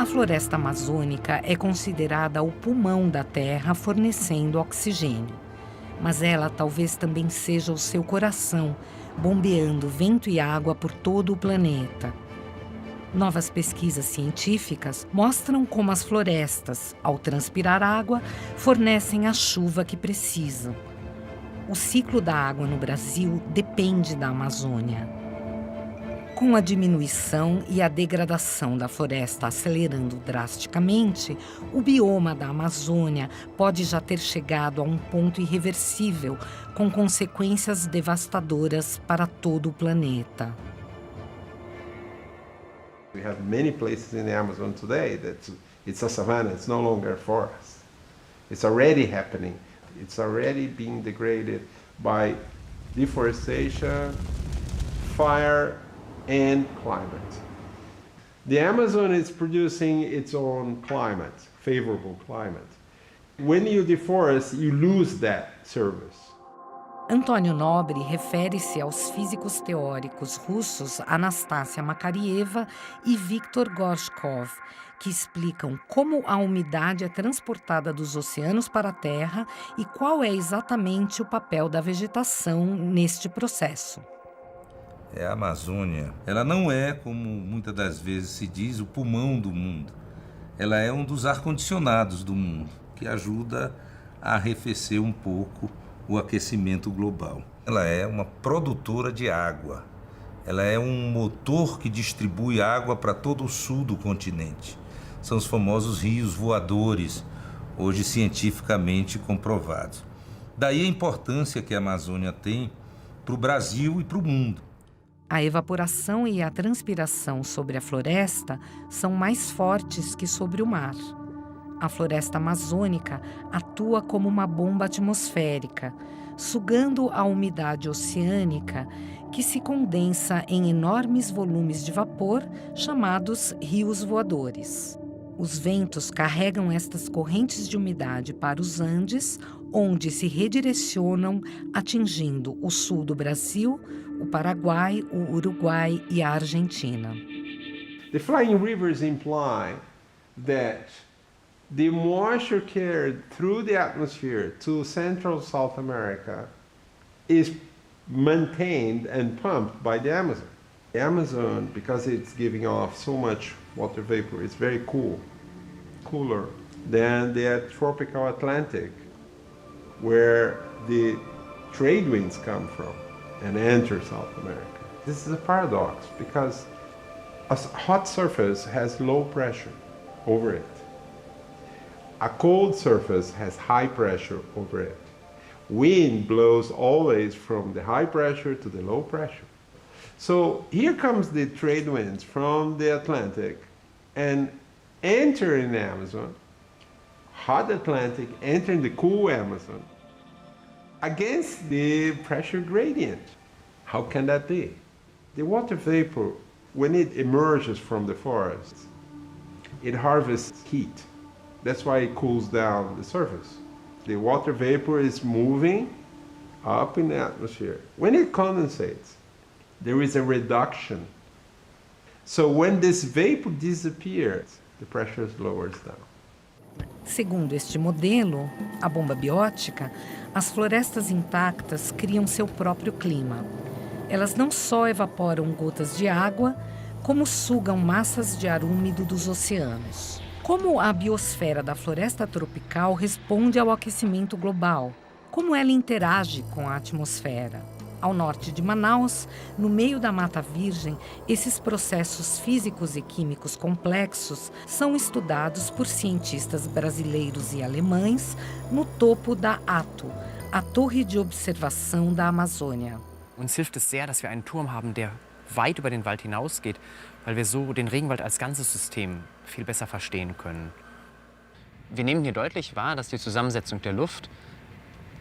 A floresta amazônica é considerada o pulmão da Terra, fornecendo oxigênio. Mas ela talvez também seja o seu coração, bombeando vento e água por todo o planeta. Novas pesquisas científicas mostram como as florestas, ao transpirar água, fornecem a chuva que precisam. O ciclo da água no Brasil depende da Amazônia. Com a diminuição e a degradação da floresta acelerando drasticamente, o bioma da Amazônia pode já ter chegado a um ponto irreversível, com consequências devastadoras para todo o planeta. We have many places in the Amazon today that it's a savanna, it's no longer a forest. It's already happening. It's already being degraded by deforestation, fire, and climate. The Amazon is producing its own climate, favorable climate. When you deforest, you lose that service. Antônio Nobre refere-se aos físicos teóricos russos Anastasia Makarieva e Viktor Gorshkov, que explicam como a umidade é transportada dos oceanos para a Terra e qual é exatamente o papel da vegetação neste processo. A Amazônia, ela não é, como muitas das vezes se diz, o pulmão do mundo. Ela é um dos ar-condicionados do mundo, que ajuda a arrefecer um pouco o aquecimento global. Ela é uma produtora de água. Ela é um motor que distribui água para todo o sul do continente. São os famosos rios voadores, hoje cientificamente comprovados. Daí a importância que a Amazônia tem para o Brasil e para o mundo. A evaporação e a transpiração sobre a floresta são mais fortes que sobre o mar. A floresta amazônica atua como uma bomba atmosférica, sugando a umidade oceânica que se condensa em enormes volumes de vapor chamados rios voadores. Os ventos carregam estas correntes de umidade para os Andes, onde se redirecionam, atingindo o sul do Brasil, o Paraguai, o Uruguai e a Argentina. The flying rivers imply that the moisture carried through the atmosphere to Central South America is maintained and pumped by the Amazon. The Amazon, because it's giving off so much water vapor, it's very cool, cooler than the tropical Atlantic, where the trade winds come from and enter South America. This is a paradox because a hot surface has low pressure over it. A cold surface has high pressure over it. Wind blows always from the high pressure to the low pressure. So here comes the trade winds from the Atlantic and entering the Amazon, hot Atlantic entering the cool Amazon against the pressure gradient. How can that be? The water vapor, when it emerges from the forest, it harvests heat. That's why it cools down the surface. The water vapor is moving up in the atmosphere. When it condensates, there is a reduction. So when this vapor disappears, the pressure lowers down. Segundo este modelo, a bomba biótica, as florestas intactas criam seu próprio clima. Elas não só evaporam gotas de água, como sugam massas de ar úmido dos oceanos. Como a biosfera da floresta tropical responde ao aquecimento global? Como ela interage com a atmosfera? Ao norte de Manaus, no meio da Mata Virgem, esses processos físicos e químicos complexos são estudados por cientistas brasileiros e alemães no topo da ATO, a Torre de Observação da Amazônia. Uns hilft es sehr, dass wir einen Turm haben, der weit über den Wald hinausgeht, weil wir so den Regenwald als ganzes System viel besser verstehen können. Wir nehmen hier deutlich wahr, dass die Zusammensetzung der Luft,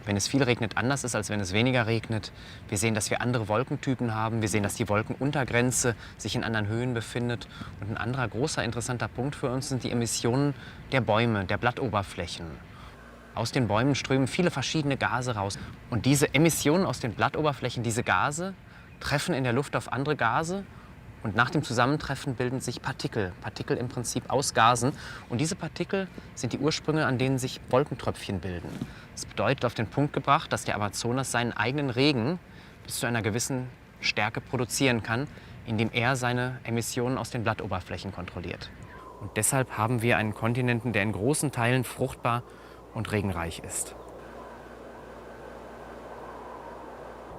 wenn es viel regnet, anders ist, als wenn es weniger regnet. Wir sehen, dass wir andere Wolkentypen haben. Wir sehen, dass die Wolkenuntergrenze sich in anderen Höhen befindet. Und ein anderer großer, interessanter Punkt für uns sind die Emissionen der Bäume, der Blattoberflächen. Aus den Bäumen strömen viele verschiedene Gase raus. Und diese Emissionen aus den Blattoberflächen, diese Gase, treffen in der Luft auf andere Gase Und nach dem Zusammentreffen bilden sich Partikel, Partikel im Prinzip aus Gasen. Und diese Partikel sind die Ursprünge, an denen sich Wolkentröpfchen bilden. Das bedeutet auf den Punkt gebracht, dass der Amazonas seinen eigenen Regen bis zu einer gewissen Stärke produzieren kann, indem er seine Emissionen aus den Blattoberflächen kontrolliert. Und deshalb haben wir einen Kontinenten, der in großen Teilen fruchtbar und regenreich ist.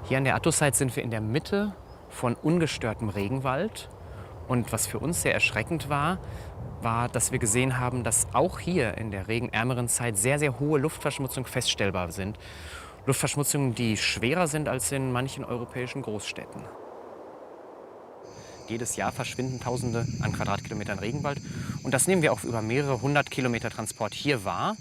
Hier an der Attu-Site sind wir in der Mitte von ungestörtem Regenwald. Und was für uns sehr erschreckend war, dass wir gesehen haben, dass auch hier in der regenärmeren Zeit sehr, sehr hohe Luftverschmutzungen feststellbar sind. Luftverschmutzungen, die schwerer sind als in manchen europäischen Großstädten. Jedes Jahr verschwinden Tausende an Quadratkilometern Regenwald. Und das nehmen wir auch über mehrere 100 Kilometer Transport hier wahr.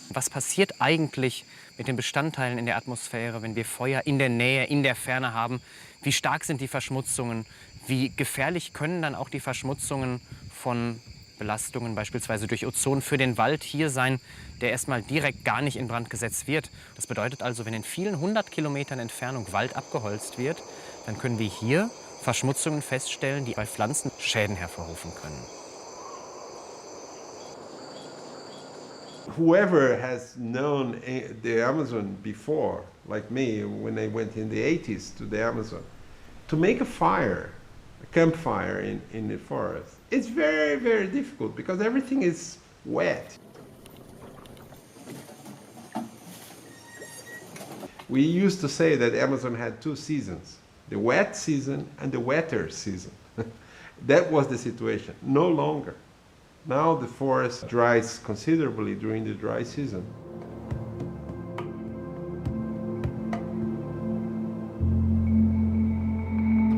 Was passiert eigentlich mit den Bestandteilen in der Atmosphäre, wenn wir Feuer in der Nähe, in der Ferne haben? Wie stark sind die Verschmutzungen? Wie gefährlich können dann auch die Verschmutzungen von Belastungen, beispielsweise durch Ozon, für den Wald hier sein, der erstmal direkt gar nicht in Brand gesetzt wird? Das bedeutet also, wenn in vielen 100 Kilometern Entfernung Wald abgeholzt wird, dann können wir hier Verschmutzungen feststellen, die bei Pflanzen Schäden hervorrufen können. Whoever has known the Amazon before, like me, when I went in the 80s to the Amazon, to make a fire, a campfire in the forest, it's very, very difficult because everything is wet. We used to say that Amazon had two seasons, the wet season and the wetter season. That was the situation, no longer. Now the forest dries considerably during the dry season.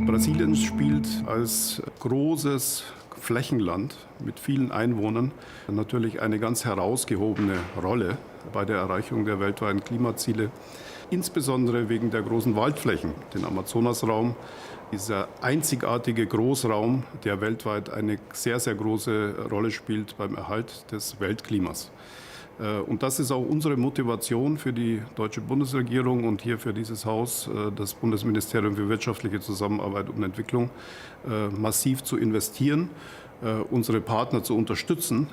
Brasilien spielt als großes Flächenland mit vielen Einwohnern natürlich eine ganz herausgehobene Rolle bei der Erreichung der weltweiten Klimaziele. Insbesondere wegen der großen Waldflächen, den Amazonasraum, dieser einzigartige Großraum, der weltweit eine sehr, sehr große Rolle spielt beim Erhalt des Weltklimas. Und das ist auch unsere Motivation für die deutsche Bundesregierung und hier für dieses Haus, das Bundesministerium für wirtschaftliche Zusammenarbeit und Entwicklung, massiv zu investieren, unsere Partner zu unterstützen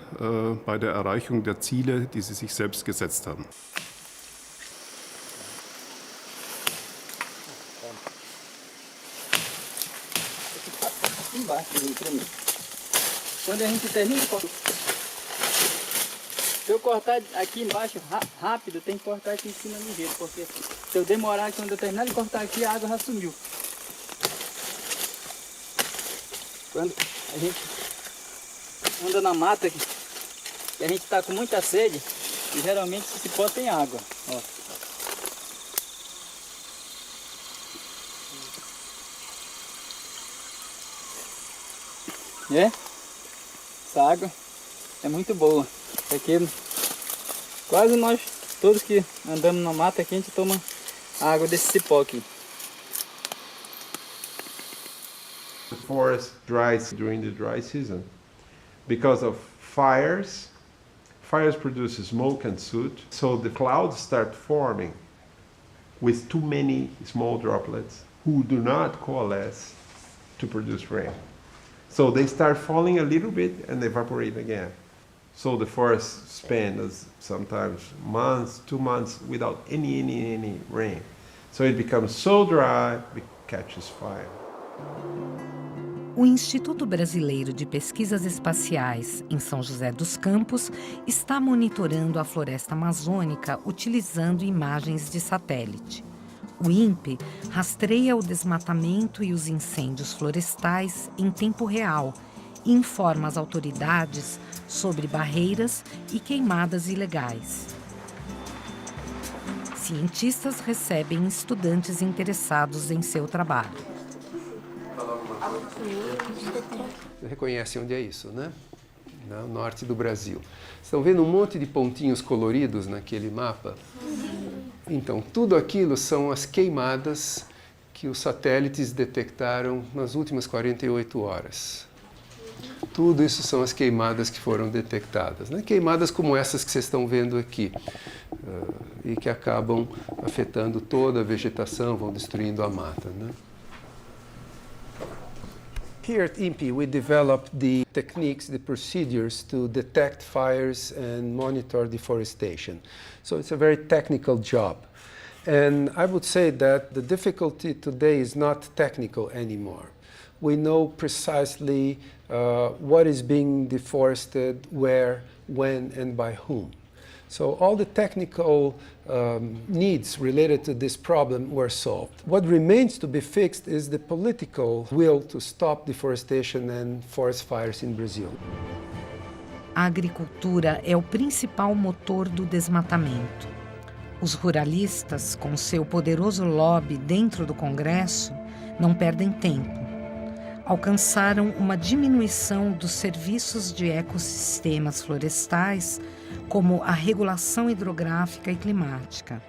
bei der Erreichung der Ziele, die sie sich selbst gesetzt haben. Quando a gente termina, se eu cortar aqui embaixo rápido, tem que cortar aqui em cima ligeiro, porque se eu demorar, quando eu terminar de cortar aqui, a água já sumiu. Quando a gente anda na mata aqui, e a gente está com muita sede, e geralmente esse cipó tem água. Ó. Essa água é muito boa. Aqui, quase nós, todos que andamos na mata aqui, a gente toma a água desse cipó aqui. The forest dries during the dry season because of fires. Fires produce smoke and soot, so the clouds start forming with too many small droplets who do not coalesce to produce rain. So they start falling a little bit and evaporate again. So the forest spends sometimes months, 2 months without any rain. So it becomes so dry, it catches fire. O Instituto Brasileiro de Pesquisas Espaciais, em São José dos Campos, está monitorando a floresta amazônica utilizando imagens de satélite. O INPE rastreia o desmatamento e os incêndios florestais em tempo real e informa as autoridades sobre barreiras e queimadas ilegais. Cientistas recebem estudantes interessados em seu trabalho. Você reconhece onde é isso, né? No norte do Brasil. Estão vendo um monte de pontinhos coloridos naquele mapa? Então, tudo aquilo são as queimadas que os satélites detectaram nas últimas 48 horas. Tudo isso são as queimadas que foram detectadas, né? Queimadas como essas que vocês estão vendo aqui, e que acabam afetando toda a vegetação, vão destruindo a mata, né? Here at INPE, we developed the techniques, the procedures to detect fires and monitor deforestation. So it's a very technical job. And I would say that the difficulty today is not technical anymore. We know precisely what is being deforested, where, when, and by whom. So all the technical needs related to this problem were solved. What remains to be fixed is the political will to stop deforestation and forest fires in Brazil. A agricultura é o principal motor do desmatamento. Os ruralistas, com seu poderoso lobby dentro do Congresso, não perdem tempo. Alcançaram uma diminuição dos serviços de ecossistemas florestais, como a regulação hidrográfica e climática.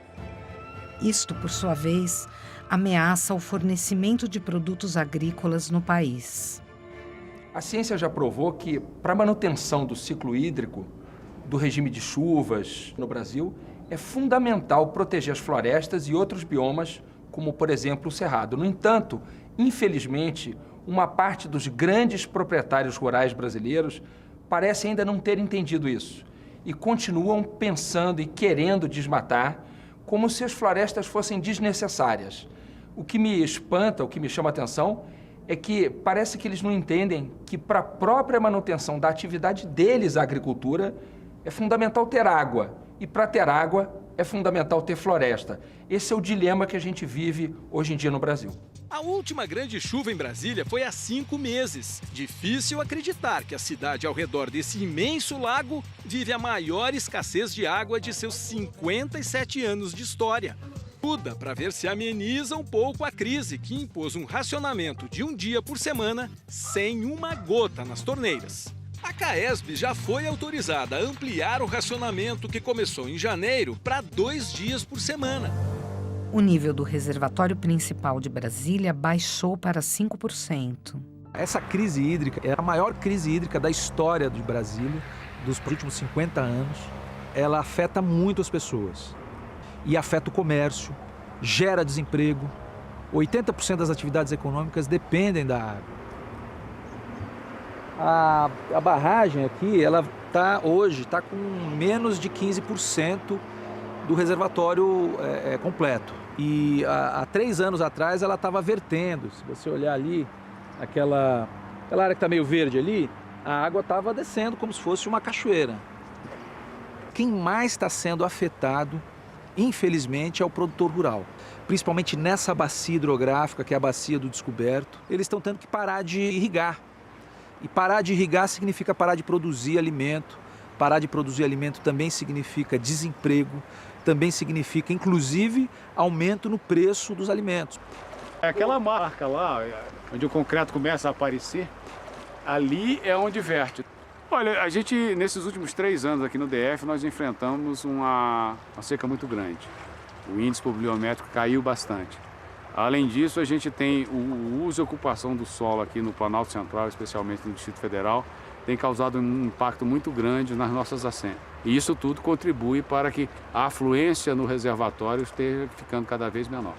Isto, por sua vez, ameaça o fornecimento de produtos agrícolas no país. A ciência já provou que, para a manutenção do ciclo hídrico, do regime de chuvas no Brasil, é fundamental proteger as florestas e outros biomas, como, por exemplo, o cerrado. No entanto, infelizmente, uma parte dos grandes proprietários rurais brasileiros parece ainda não ter entendido isso e continuam pensando e querendo desmatar como se as florestas fossem desnecessárias. O que me espanta, o que me chama a atenção, é que parece que eles não entendem que para a própria manutenção da atividade deles, a agricultura, é fundamental ter água. E para ter água, é fundamental ter floresta. Esse é o dilema que a gente vive hoje em dia no Brasil. A última grande chuva em Brasília foi há 5 meses. Difícil acreditar que a cidade ao redor desse imenso lago vive a maior escassez de água de seus 57 anos de história. Muda para ver se ameniza um pouco a crise que impôs um racionamento de um dia por semana sem uma gota nas torneiras. A CAESB já foi autorizada a ampliar o racionamento que começou em janeiro para 2 dias por semana. O nível do reservatório principal de Brasília baixou para 5%. Essa crise hídrica é a maior crise hídrica da história de Brasília, dos últimos 50 anos. Ela afeta muito as pessoas e afeta o comércio, gera desemprego. 80% das atividades econômicas dependem da água. A barragem aqui, ela hoje está com menos de 15% do reservatório completo. E há 3 anos atrás ela estava vertendo. Se você olhar ali, aquela área que está meio verde ali, a água estava descendo como se fosse uma cachoeira. Quem mais está sendo afetado, infelizmente, é o produtor rural. Principalmente nessa bacia hidrográfica, que é a bacia do Descoberto, eles estão tendo que parar de irrigar. E parar de irrigar significa parar de produzir alimento. Parar de produzir alimento também significa desemprego, também significa, inclusive, aumento no preço dos alimentos. Aquela marca lá, onde o concreto começa a aparecer, ali é onde verte. Olha, a gente, nesses últimos 3 anos aqui no DF, nós enfrentamos uma seca muito grande. O índice pluviométrico caiu bastante. Além disso, a gente tem o uso e ocupação do solo aqui no Planalto Central, especialmente no Distrito Federal, tem causado um impacto muito grande nas nossas nascentes. E isso tudo contribui para que a afluência no reservatório esteja ficando cada vez menor.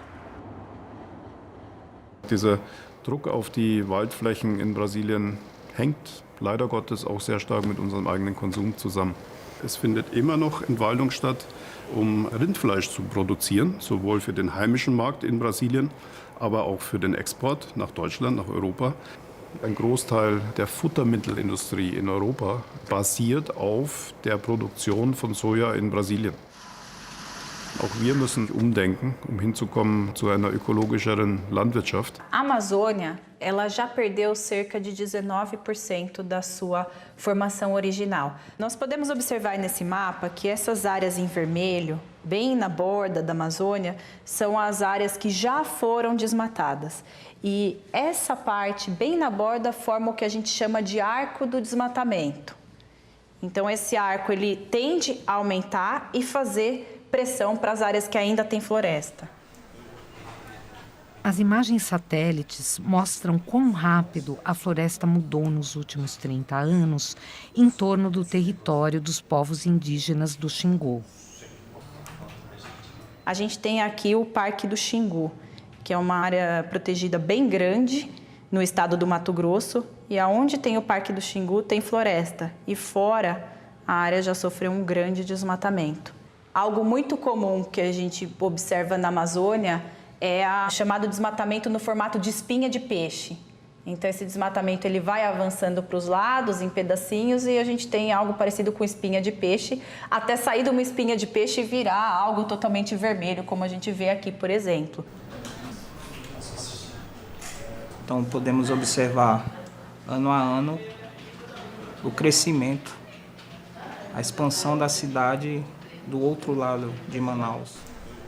Dieser Druck auf die Waldflächen in Brasilien hängt leider Gottes auch sehr stark mit unserem eigenen Konsum zusammen. Es findet immer noch Entwaldung statt, um Rindfleisch zu produzieren, sowohl für den heimischen Markt in Brasilien, aber auch für den Export nach Deutschland, nach Europa. Ein Großteil der Futtermittelindustrie in Europa basiert auf der Produktion von Soja in Brasilien. Auch wir müssen umdenken, hinzukommen zu einer ökologischeren Landwirtschaft. A Amazônia, ela já perdeu cerca de 19% da sua formação original. Nós podemos observar nesse mapa que essas áreas em vermelho, bem na borda da Amazônia, são as áreas que já foram desmatadas. E essa parte, bem na borda, forma o que a gente chama de arco do desmatamento. Então, esse arco ele tende a aumentar e fazer pressão para as áreas que ainda têm floresta. As imagens satélites mostram quão rápido a floresta mudou nos últimos 30 anos em torno do território dos povos indígenas do Xingu. A gente tem aqui o Parque do Xingu, que é uma área protegida bem grande no estado do Mato Grosso, e aonde tem o Parque do Xingu tem floresta, e fora a área já sofreu um grande desmatamento. Algo muito comum que a gente observa na Amazônia é o chamado desmatamento no formato de espinha de peixe. Então esse desmatamento ele vai avançando para os lados em pedacinhos e a gente tem algo parecido com espinha de peixe, até sair de uma espinha de peixe e virar algo totalmente vermelho, como a gente vê aqui, por exemplo. Então podemos observar ano a ano o crescimento, a expansão da cidade do outro lado de Manaus.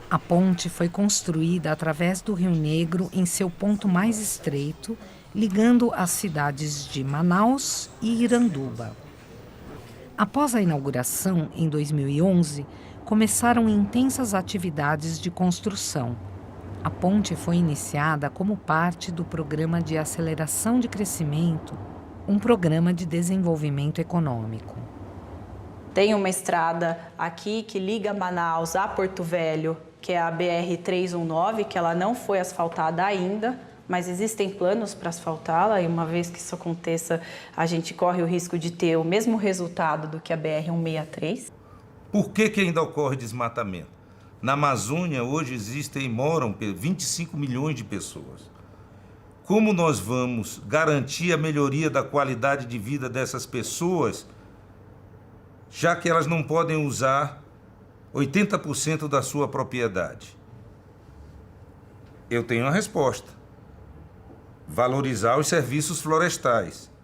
A ponte foi construída através do Rio Negro em seu ponto mais estreito, ligando as cidades de Manaus e Iranduba. Após a inauguração, em 2011, começaram intensas atividades de construção. A ponte foi iniciada como parte do Programa de Aceleração de Crescimento, um programa de desenvolvimento econômico. Tem uma estrada aqui que liga Manaus a Porto Velho, que é a BR-319, que ela não foi asfaltada ainda, mas existem planos para asfaltá-la, e uma vez que isso aconteça, a gente corre o risco de ter o mesmo resultado do que a BR-163. Por que ainda ocorre desmatamento? Na Amazônia, hoje moram 25 milhões de pessoas. Como nós vamos garantir a melhoria da qualidade de vida dessas pessoas, já que elas não podem usar 80% da sua propriedade? Eu tenho a resposta. Valorizar os serviços florestais.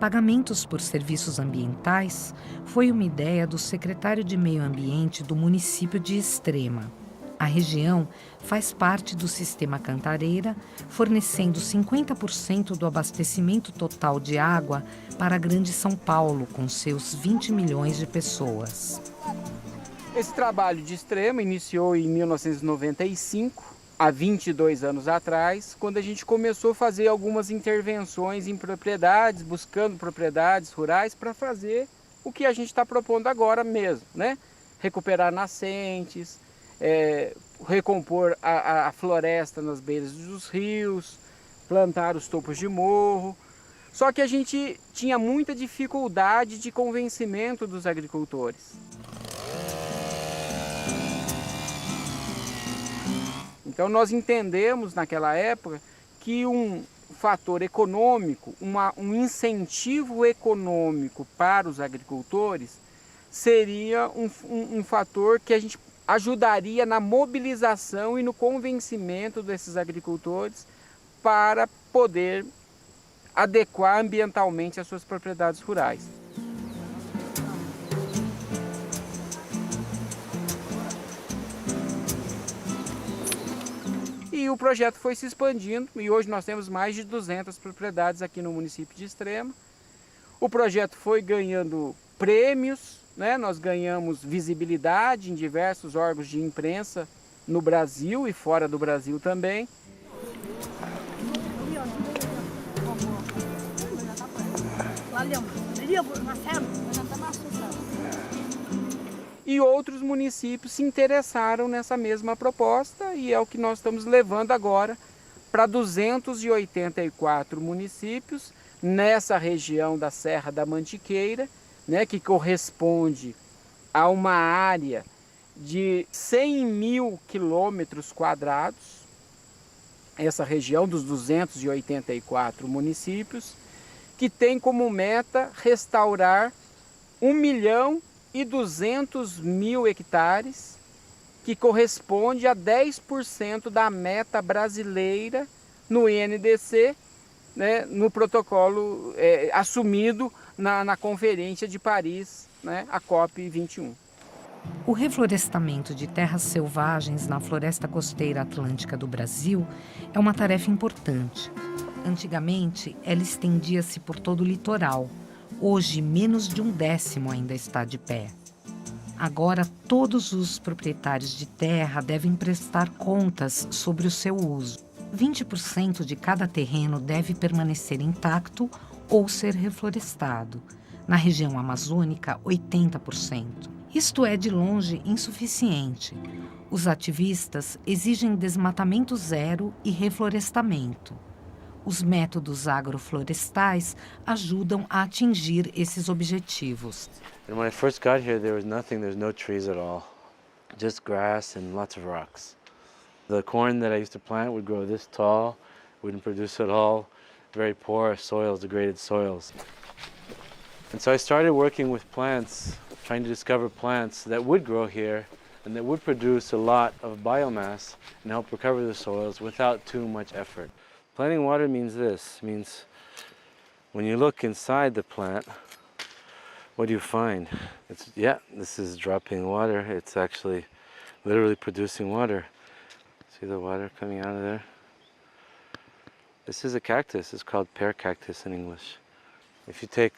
Pagamentos por serviços ambientais foi uma ideia do secretário de Meio Ambiente do município de Extrema. A região faz parte do sistema Cantareira, fornecendo 50% do abastecimento total de água para a Grande São Paulo, com seus 20 milhões de pessoas. Esse trabalho de Extrema iniciou em 1995, há 22 anos atrás, quando a gente começou a fazer algumas intervenções em propriedades, buscando propriedades rurais para fazer o que a gente está propondo agora mesmo, né? Recuperar nascentes, recompor a floresta nas beiras dos rios, plantar os topos de morro. Só que a gente tinha muita dificuldade de convencimento dos agricultores. Então nós entendemos naquela época que um fator econômico, um incentivo econômico para os agricultores seria um fator que a gente ajudaria na mobilização e no convencimento desses agricultores para poder adequar ambientalmente as suas propriedades rurais. E o projeto foi se expandindo e hoje nós temos mais de 200 propriedades aqui no município de Extrema. O projeto foi ganhando prêmios, né? Nós ganhamos visibilidade em diversos órgãos de imprensa no Brasil e fora do Brasil também. E outros municípios se interessaram nessa mesma proposta e é o que nós estamos levando agora para 284 municípios nessa região da Serra da Mantiqueira, né, que corresponde a uma área de 100 mil quilômetros quadrados, essa região dos 284 municípios, que tem como meta restaurar 1.200.000 hectares, que corresponde a 10% da meta brasileira no INDC, né, no protocolo assumido na Conferência de Paris, né, a COP21. O reflorestamento de terras selvagens na floresta costeira atlântica do Brasil é uma tarefa importante. Antigamente, ela estendia-se por todo o litoral. Hoje, menos de 1/10 ainda está de pé. Agora, todos os proprietários de terra devem prestar contas sobre o seu uso. 20% de cada terreno deve permanecer intacto ou ser reflorestado. Na região amazônica, 80%. Isto é, de longe, insuficiente. Os ativistas exigem desmatamento zero e reflorestamento. Os métodos agroflorestais ajudam a atingir esses objetivos. And when I first got here, there was nothing, there's no trees at all. Just grass and lots of rocks. The corn that I used to plant would grow this tall, wouldn't produce at all, very poor soils, degraded soils. And so I started working with plants, trying to discover plants that would grow here and that would produce a lot of biomass and help recover the soils without too much effort. Planting water means this, means when you look inside the plant, what do you find? This is dropping water. It's actually literally producing water. See the water coming out of there? This is a cactus. It's called pear cactus in English. If you take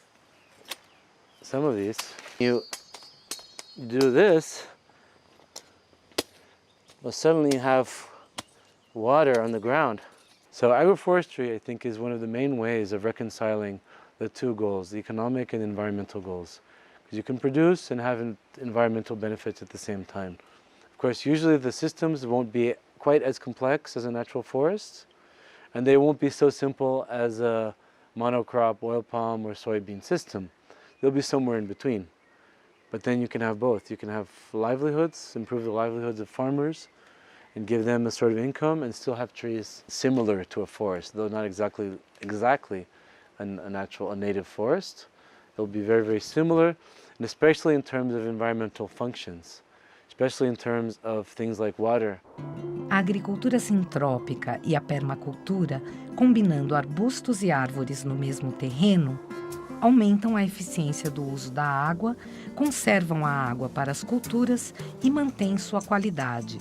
some of these, you do this, well, suddenly you have water on the ground. So agroforestry, I think, is one of the main ways of reconciling the two goals, the economic and environmental goals. Because you can produce and have environmental benefits at the same time. Of course, usually the systems won't be quite as complex as a natural forest, and they won't be so simple as a monocrop oil palm or soybean system. They'll be somewhere in between. But then you can have both. You can have livelihoods, improve the livelihoods of farmers, and give them a sort of income, and still have trees similar to a forest, though not exactly a native forest. It'll be very, very similar, and especially in terms of environmental functions, especially in terms of things like water. A agricultura sintrópica e a permacultura, combinando arbustos e árvores no mesmo terreno, aumentam a eficiência do uso da água, conservam a água para as culturas e mantêm sua qualidade.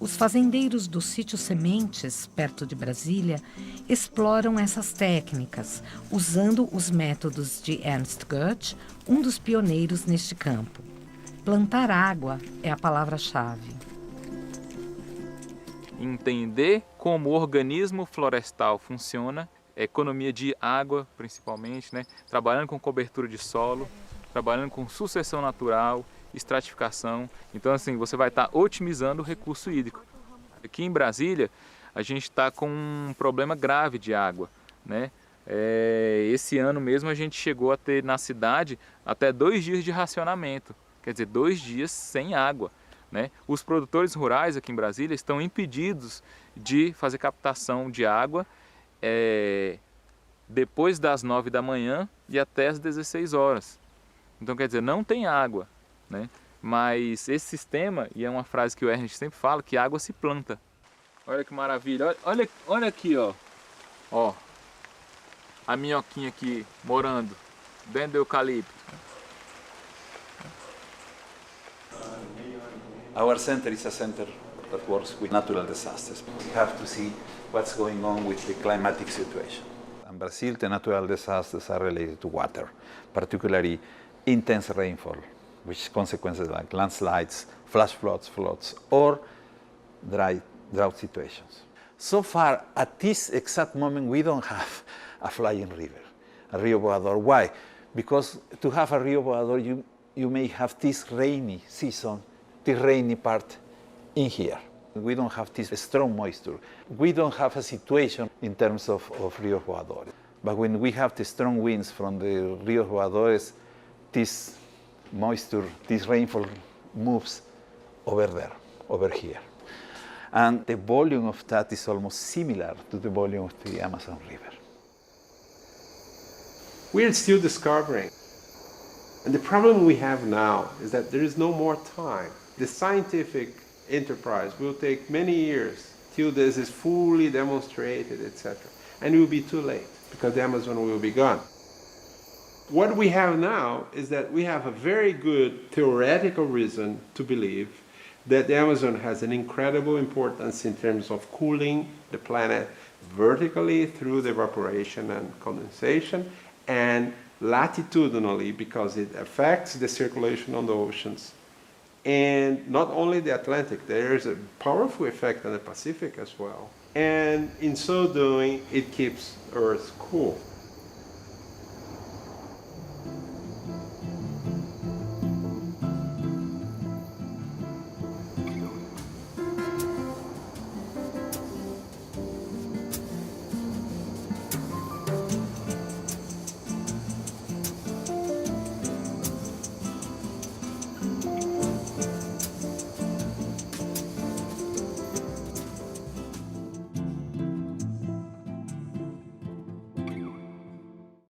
Os fazendeiros do sítio Sementes, perto de Brasília, exploram essas técnicas, usando os métodos de Ernst Goetz, um dos pioneiros neste campo. Plantar água é a palavra-chave. Entender como o organismo florestal funciona, economia de água principalmente, né? Trabalhando com cobertura de solo, trabalhando com sucessão natural, estratificação. Então, assim, você vai estar otimizando o recurso hídrico. Aqui em Brasília, a gente está com um problema grave de água, né? Esse ano mesmo a gente chegou a ter na cidade até 2 dias de racionamento, quer dizer, 2 dias sem água, né? Os produtores rurais aqui em Brasília estão impedidos de fazer captação de água depois das 9 da manhã e até as 16 horas. Então, quer dizer, não tem água, né? Mas esse sistema, e é uma frase que o Ernst sempre fala, que água se planta. Olha que maravilha, olha aqui, ó, a minhoquinha aqui morando dentro do eucalipto. Our center is a center that works with natural disasters. We have to see what's going on with the climatic situation. In Brazil, the natural disasters are related to water, particularly intense rainfall, with consequences like landslides, flash floods, or drought situations. So far, at this exact moment, we don't have a flying river, a Rio Voador. Why? Because to have a Rio Voador, you may have this rainy season, the rainy part in here. We don't have this strong moisture. We don't have a situation in terms of Rio Voador. But when we have the strong winds from the Rio Voadores, this moisture, this rainfall moves over there, over here. And the volume of that is almost similar to the volume of the Amazon River. We're still discovering. And the problem we have now is that there is no more time. The scientific enterprise will take many years till this is fully demonstrated, etc. And it will be too late because the Amazon will be gone. What we have now is that we have a very good theoretical reason to believe that the Amazon has an incredible importance in terms of cooling the planet vertically through the evaporation and condensation, and latitudinally because it affects the circulation on the oceans. And not only the Atlantic, there is a powerful effect on the Pacific as well. And in so doing, it keeps Earth cool.